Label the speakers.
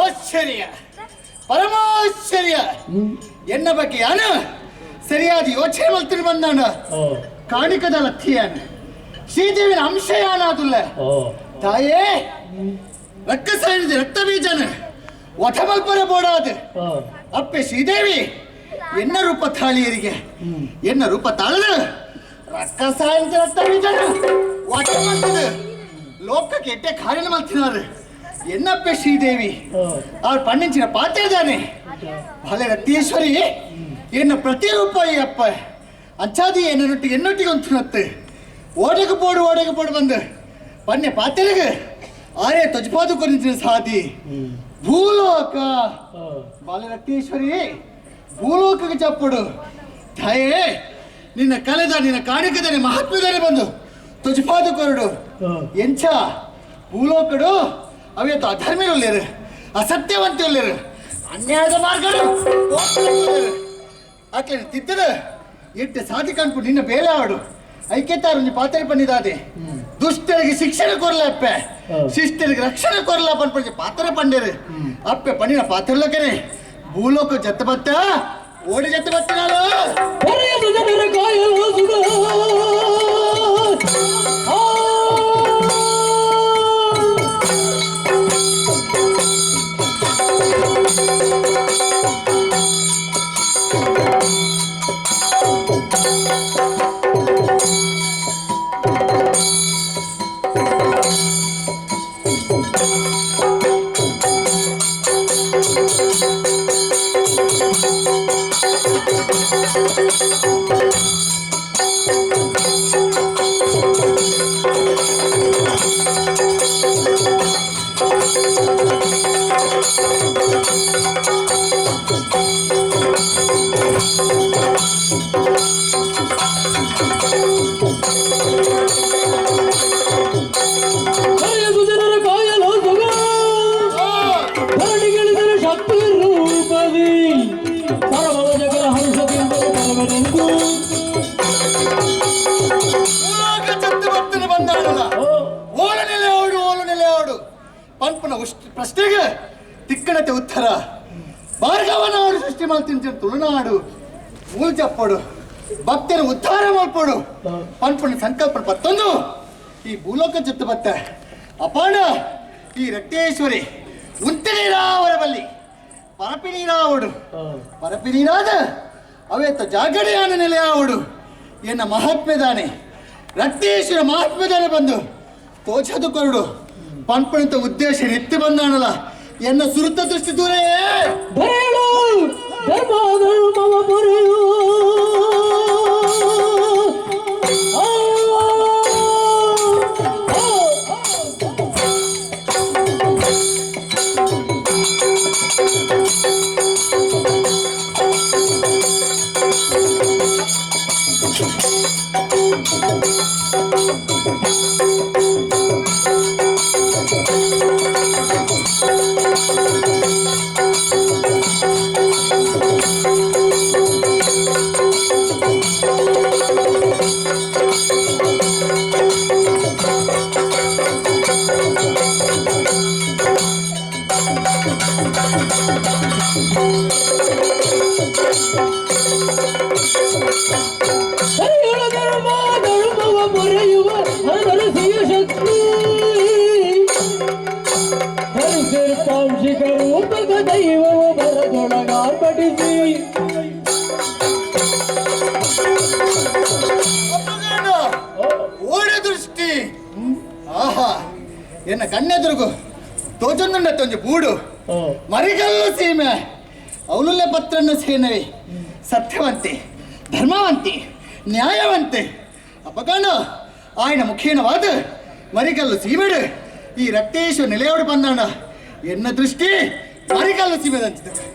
Speaker 1: ಆಶ್ಚರ್ಯ, ಪರಮಾಶ್ಚರ್ಯ. ಎನ್ನ ಬಗ್ಗೆ ಯಾನು ಸರಿಯಾದ ಯೋಚನೆ ಮಾಡ್ತೀನಿ ಬಂದಾನ. ಕಾಣಿಕದ ಲಕ್ಷ್ಯಾನ ಶ್ರೀದೇವಿನ ಅಂಶ ಯಾನಾದುಲ್ಲ ತಾಯೇ ರಕ್ಕಸಾಯನಿದೆ ರಕ್ತ ಬೀಜನ ಒಠಮಲ್ಪರ ಬೋಡಾದ ಅಪ್ಪೆ ಶ್ರೀದೇವಿ ಎನ್ನ ರೂಪ ತಾಳಿಯರಿಗೆ ಎನ್ನ ರೂಪ ತಾಳದ ರಕ್ಕಸಾಯನಿದೆ ರಕ್ತ ಬೀಜನ ಒಠಮಲ್ಪದ ಲೋಕಕ್ಕೆ ಎಟ್ಟೆ ಕಾರ್ಯ ಮಾಡ್ತಿದ್ದಾರೆ. ಎನ್ನಪ್ಪೆ ಶ್ರೀದೇವಿ ಅವ್ರ ಪಣ್ಣಿಂಚಿನ ಪಾತ್ರ ಇದ್ದಾನೆ. ಭಲೆ ರತ್ನೇಶ್ವರಿ ಎನ್ನ ಪ್ರತಿರೂಪ ಈ ಅಪ್ಪ ಅಂಚಾದಿ ಎನ್ನೊಟ್ಟಿಗೆ ಒಂಥನತ್ತೆ ಓಡಗೆ ಬೋಡು ಬಂದು ಪನ್ನೆ ಪಾತ್ರೆಗೆ ಆರೇ ತೊಜ್ಪಾದು ಕೊನಿಂಚಿನ ಸಾಧಿ ಭೂಲೋಕ ಬಾಲ ರತ್ನೇಶ್ವರಿ ಭೂಲೋಕಕ್ಕೆ ಚಪ್ಪಡು ತಾಯೇ ನಿನ್ನ ಕಲೆದ ನಿನ್ನ ಕಾಣಿಕದ ಮಹಾತ್ಮದಾನೆ ಬಂದು ತುಜಪಾದು ಕೊರಡು ಎಂಚ ಭೂಲೋಕಡು ಅವೇತು ಅಧರ್ಮಿರುಳ್ಳೇರು ಅಸತ್ಯವಂತಿರುಳ್ಳೇರು ಅನ್ಯಾಯದ ಮಾರ್ಗಡು ಆಕೆ ತಿದ್ದದ ಎಟ್ಟು ಸಾಧಿ ಕಾಣ್ಕೊಂಡು ನಿನ್ನ ಬೇಲೆ ಆಡು ಐಕ್ಯತಾರು ನೀ ಪಾತ್ರೆ ಪಂಡಿದಾದೆ ದುಷ್ಟರಿಗೆ ಶಿಕ್ಷಣ ಕೊರ್ಲಪ್ಪೆ ಶಿಷ್ಟರಿಗೆ ರಕ್ಷಣೆ ಕೊರ್ಲ ಪಂಡ ಪಾತ್ರೆ ಪಂಡೇರು ಅಪ್ಪೆ ಪಂಡಿನ ಪಾತ್ರಲಕ್ಕನೆ ಭೂಲೋಕ ಜತ್ತ ಬತ್ತ ಓಡಿ ಜತ್ತ ಬತ್ತ ನಾನು ಪ್ರಶ್ನೆಗೆ ತಿಕ್ಕಣತೆ ಉತ್ತರ ಭಾರ್ಗವನಾಡು ಸೃಷ್ಟಿ ಮಾಡ್ತೀನಿ ತುಳುನಾಡು ಮೂಲ್ ಚಪ್ಪಡು ಭಕ್ತನ ಉದ್ಧಾರ ಮಾಡ್ಕೊಡು ಪಂಪನ ಸಂಕಲ್ಪ ಪತ್ತೊಂದು ಈ ಭೂಲೋಕ ಜೊತೆ ಬತ್ತ ಅಪಾಣ ಈ ರಕ್ತೇಶ್ವರಿ ಉಂತೆ ನೀರಾವರ ಬಲ್ಲಿ ಪರಪಿ ನೀರಾವಡು ಪರಪಿ ನೀರಾದ ಅವೇತ ಜಾಗಡೆಯಾನ ನೆಲೆಯಾವಡು ಎನ್ನ ಮಹಾತ್ಮೆದಾನೆ ರಕ್ತೇಶ್ವರ ಮಹಾತ್ಮೆದಾನೆ ಬಂದು ತೋಚದು ಕೊರಡು ಪಂಪಣಂತ ಉದ್ದೇಶ ಎತ್ತಿ ಬಂದಾನಲ್ಲ ಎನ್ನ ಸುರುತ ದೃಷ್ಟಿ ದೂರೇ ಓಡ ದೃಷ್ಟಿ ಆಹಾ ಎನ್ನ ಕಣ್ಣೆದುರುಗು ತೋಚೊಂದುಂಡತ್ತೊಂದು ಬೂಡು ಮರಿಗಲ್ಲು ಸೀಮೆ ಅವಲುಲ್ಲೆ ಪತ್ರನ್ನು ಸೇನವಿ ಸತ್ಯವಂತೆ ಧರ್ಮವಂತೆ ನ್ಯಾಯವಂತೆ ಅಪಕಾಂಡು ಆಯ್ನ ಮುಖೇನವಾದ ಮರಿಗಲ್ಲು ಸೀಮೆಡು ಈ ರಕ್ತೇಶ್ವರ ನೆಲೆಯೋಡು ಬಂದಾಣ ಎನ್ನ ದೃಷ್ಟಿ ಮರಿಗಲ್ಲು ಸೀಮೆದಂತಿದೆ